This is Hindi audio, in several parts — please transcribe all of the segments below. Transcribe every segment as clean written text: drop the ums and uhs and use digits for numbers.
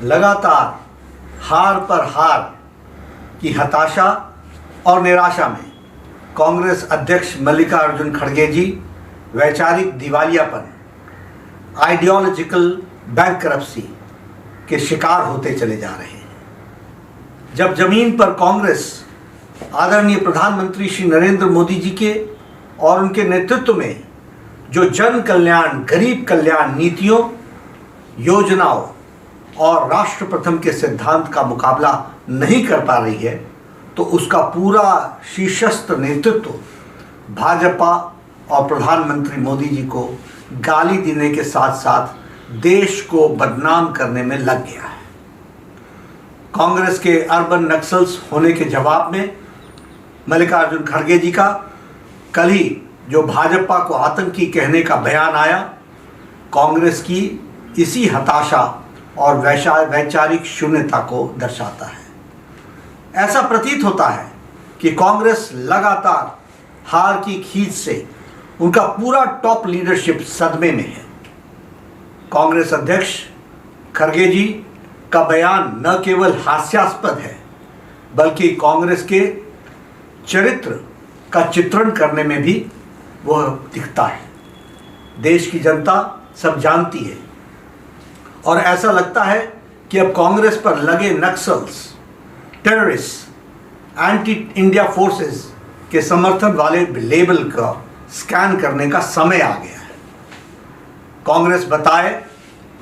लगातार हार पर हार की हताशा और निराशा में कांग्रेस अध्यक्ष मल्लिकार्जुन खड़गे जी वैचारिक दिवालियापन, आइडियोलॉजिकल बैंकरप्सी के शिकार होते चले जा रहे हैं। जब जमीन पर कांग्रेस आदरणीय प्रधानमंत्री श्री नरेंद्र मोदी जी के और उनके नेतृत्व में जो जन कल्याण, गरीब कल्याण नीतियों, योजनाओं और राष्ट्र प्रथम के सिद्धांत का मुकाबला नहीं कर पा रही है, तो उसका पूरा शीर्षस्थ नेतृत्व भाजपा और प्रधानमंत्री मोदी जी को गाली देने के साथ साथ देश को बदनाम करने में लग गया है। कांग्रेस के अर्बन नक्सल्स होने के जवाब में मल्लिकार्जुन खड़गे जी का कल ही जो भाजपा को आतंकी कहने का बयान आया, कांग्रेस की इसी हताशा और वैचारिक शून्यता को दर्शाता है। ऐसा प्रतीत होता है कि कांग्रेस लगातार हार की खींच से उनका पूरा टॉप लीडरशिप सदमे में है। कांग्रेस अध्यक्ष खड़गे जी का बयान न केवल हास्यास्पद है, बल्कि कांग्रेस के चरित्र का चित्रण करने में भी वह दिखता है। देश की जनता सब जानती है और ऐसा लगता है कि अब कांग्रेस पर लगे Naxals, terrorist, anti India forces के समर्थन वाले लेबल का स्कैन करने का समय आ गया है। कांग्रेस बताए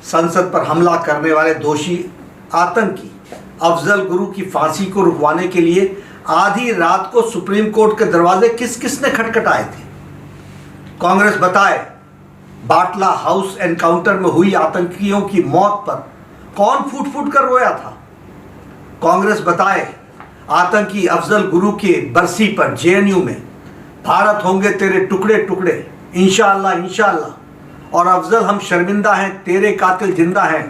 संसद पर हमला करने वाले दोषी आतंकी अफजल गुरु की फांसी को रुकवाने के लिए आधी रात को सुप्रीम कोर्ट के दरवाजे किस किसने खटखटाए थे। कांग्रेस बताए बाटला हाउस एनकाउंटर में हुई आतंकियों की मौत पर कौन फूट फूट कर रोया था। कांग्रेस बताए आतंकी अफजल गुरु के बरसी पर जेएनयू में भारत होंगे तेरे टुकड़े टुकड़े, इंशाअल्लाह इंशाअल्लाह, और अफजल हम शर्मिंदा हैं, तेरे कातिल जिंदा हैं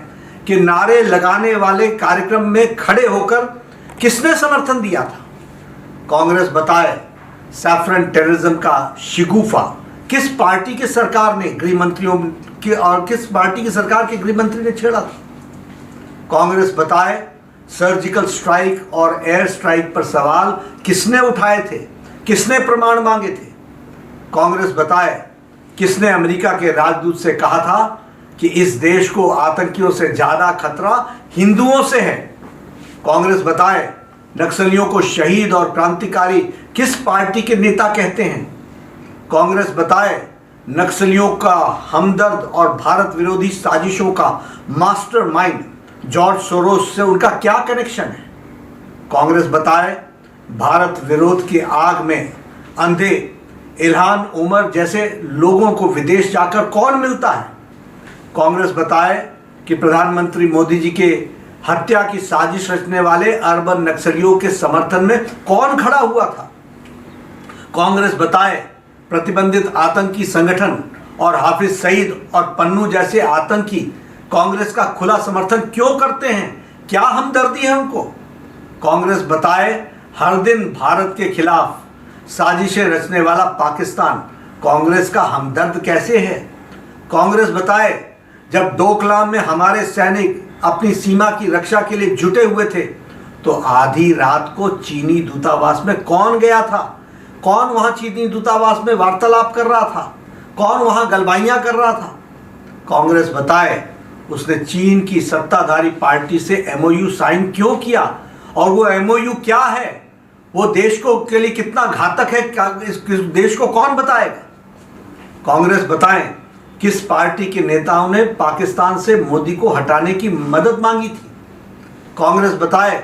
कि नारे लगाने वाले कार्यक्रम में खड़े होकर किसने समर्थन दिया था। कांग्रेस बताए सैफरन टेररिज्म का शिगुफा किस पार्टी की सरकार ने गृह मंत्रियों की और किस पार्टी की सरकार के गृह मंत्री ने छेड़ा था। कांग्रेस बताए सर्जिकल स्ट्राइक और एयर स्ट्राइक पर सवाल किसने उठाए थे, किसने प्रमाण मांगे थे। कांग्रेस बताए किसने अमेरिका के राजदूत से कहा था कि इस देश को आतंकियों से ज्यादा खतरा हिंदुओं से है। कांग्रेस बताए नक्सलियों को शहीद और क्रांतिकारी किस पार्टी के नेता कहते हैं। कांग्रेस बताए नक्सलियों का हमदर्द और भारत विरोधी साजिशों का मास्टरमाइंड जॉर्ज सोरोस से उनका क्या कनेक्शन है। कांग्रेस बताए भारत विरोध की आग में अंधे इल्हान उमर जैसे लोगों को विदेश जाकर कौन मिलता है। कांग्रेस बताए कि प्रधानमंत्री मोदी जी के हत्या की साजिश रचने वाले अर्बन नक्सलियों के समर्थन में कौन खड़ा हुआ था। कांग्रेस बताए प्रतिबंधित आतंकी संगठन और हाफिज सईद और पन्नू जैसे आतंकी कांग्रेस का खुला समर्थन क्यों करते हैं, क्या हमदर्दी है उनको। कांग्रेस बताए हर दिन भारत के खिलाफ साजिशें रचने वाला पाकिस्तान कांग्रेस का हमदर्द कैसे है। कांग्रेस बताए जब डोकलाम में हमारे सैनिक अपनी सीमा की रक्षा के लिए जुटे हुए थे तो आधी रात को चीनी दूतावास में कौन गया था, कौन वहां चीनी दूतावास में वार्तालाप कर रहा था, कौन वहां गलबाइयां कर रहा था। कांग्रेस बताए उसने चीन की सत्ताधारी पार्टी से एमओयू साइन क्यों किया और वो एमओयू क्या है, वो देश को के लिए कितना घातक है, क्या इस देश को कौन बताएगा। कांग्रेस बताएं किस पार्टी के नेताओं ने पाकिस्तान से मोदी को हटाने की मदद मांगी थी। कांग्रेस बताए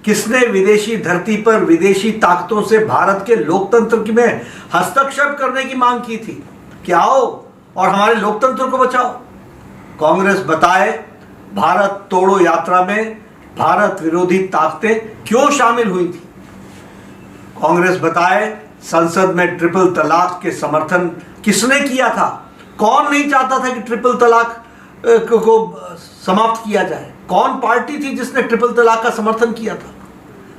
किसने विदेशी धरती पर विदेशी ताकतों से भारत के लोकतंत्र में हस्तक्षेप करने की मांग की थी कि आओ और हमारे लोकतंत्र को बचाओ। कांग्रेस बताए भारत तोड़ो यात्रा में भारत विरोधी ताकतें क्यों शामिल हुई थी। कांग्रेस बताए संसद में ट्रिपल तलाक के समर्थन किसने किया था, कौन नहीं चाहता था कि ट्रिपल तलाक को समाप्त किया जाए, कौन पार्टी थी जिसने ट्रिपल तलाक का समर्थन किया था।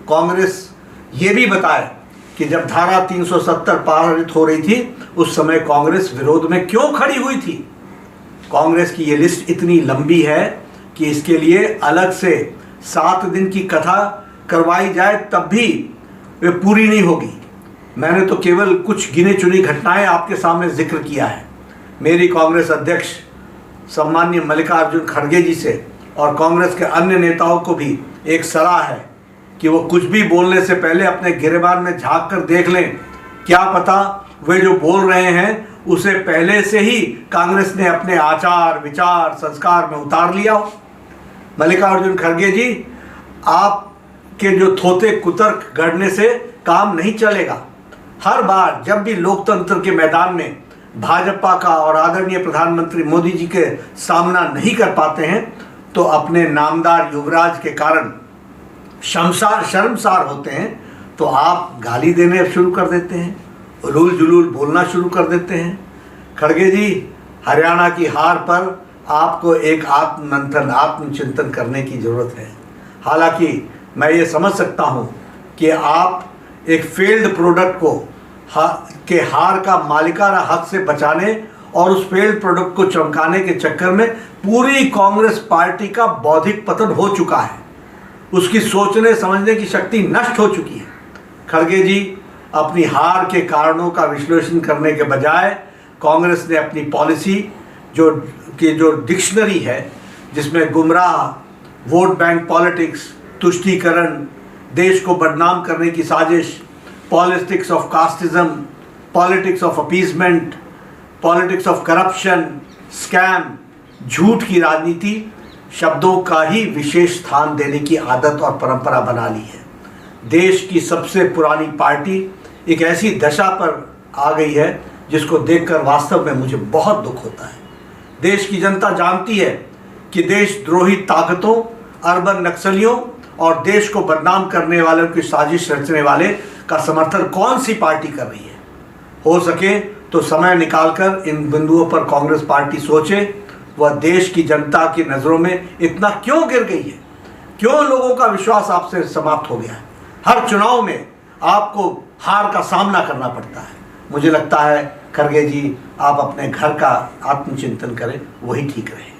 कांग्रेस ये भी बताए कि जब धारा 370 पारित हो रही थी उस समय कांग्रेस विरोध में क्यों खड़ी हुई थी। कांग्रेस की ये लिस्ट इतनी लंबी है कि इसके लिए अलग से 7 दिन की कथा करवाई जाए तब भी वे पूरी नहीं होगी। मैंने तो केवल कुछ गिने चुनी घटनाएं आपके सामने जिक्र किया है। मेरी कांग्रेस अध्यक्ष सम्माननीय मल्लिकार्जुन खड़गे जी से और कांग्रेस के अन्य नेताओं को भी एक सलाह है कि वो कुछ भी बोलने से पहले अपने गिरेबान में झांक कर देख लें, क्या पता वे जो बोल रहे हैं उसे पहले से ही कांग्रेस ने अपने आचार विचार संस्कार में उतार लिया हो। मल्लिकार्जुन खड़गे जी, आपके जो थोथे कुतर्क गढ़ने से काम नहीं चलेगा। हर बार जब भी लोकतंत्र के मैदान में भाजपा का और आदरणीय प्रधानमंत्री मोदी जी के सामना नहीं कर पाते हैं तो अपने नामदार युवराज के कारण शर्मसार होते हैं, तो आप गाली देने शुरू कर देते हैं, उलूल जुलूल बोलना शुरू कर देते हैं। खड़गे जी, हरियाणा की हार पर आपको एक आत्ममंथन आत्मचिंतन करने की ज़रूरत है। हालांकि मैं ये समझ सकता हूँ कि आप एक फेल्ड प्रोडक्ट को के हार का मालिकाना हक से बचाने और उस फेल्ड प्रोडक्ट को चमकाने के चक्कर में पूरी कांग्रेस पार्टी का बौद्धिक पतन हो चुका है। उसकी सोचने समझने की शक्ति नष्ट हो चुकी है। खड़गे जी, अपनी हार के कारणों का विश्लेषण करने के बजाय कांग्रेस ने अपनी पॉलिसी जो डिक्शनरी है, जिसमें गुमराह, वोट बैंक पॉलिटिक्स, तुष्टीकरण, देश को बदनाम करने की साजिश, politics of casteism, politics of appeasement, politics of corruption, scam, झूठ की राजनीति शब्दों का ही विशेष स्थान देने की आदत और परंपरा बना ली है। देश की सबसे पुरानी पार्टी एक ऐसी दशा पर आ गई है जिसको देखकर वास्तव में मुझे बहुत दुख होता है। देश की जनता जानती है कि देशद्रोही ताकतों, अर्बन नक्सलियों और देश को बदनाम करने वालों की साजिश रचने वाले का समर्थन कौन सी पार्टी कर रही है। हो सके तो समय निकालकर इन बिंदुओं पर कांग्रेस पार्टी सोचे, वह देश की जनता की नज़रों में इतना क्यों गिर गई है, क्यों लोगों का विश्वास आपसे समाप्त हो गया है। हर चुनाव में आपको हार का सामना करना पड़ता है। मुझे लगता है खड़गे जी, आप अपने घर का आत्मचिंतन करें, वही ठीक रहे।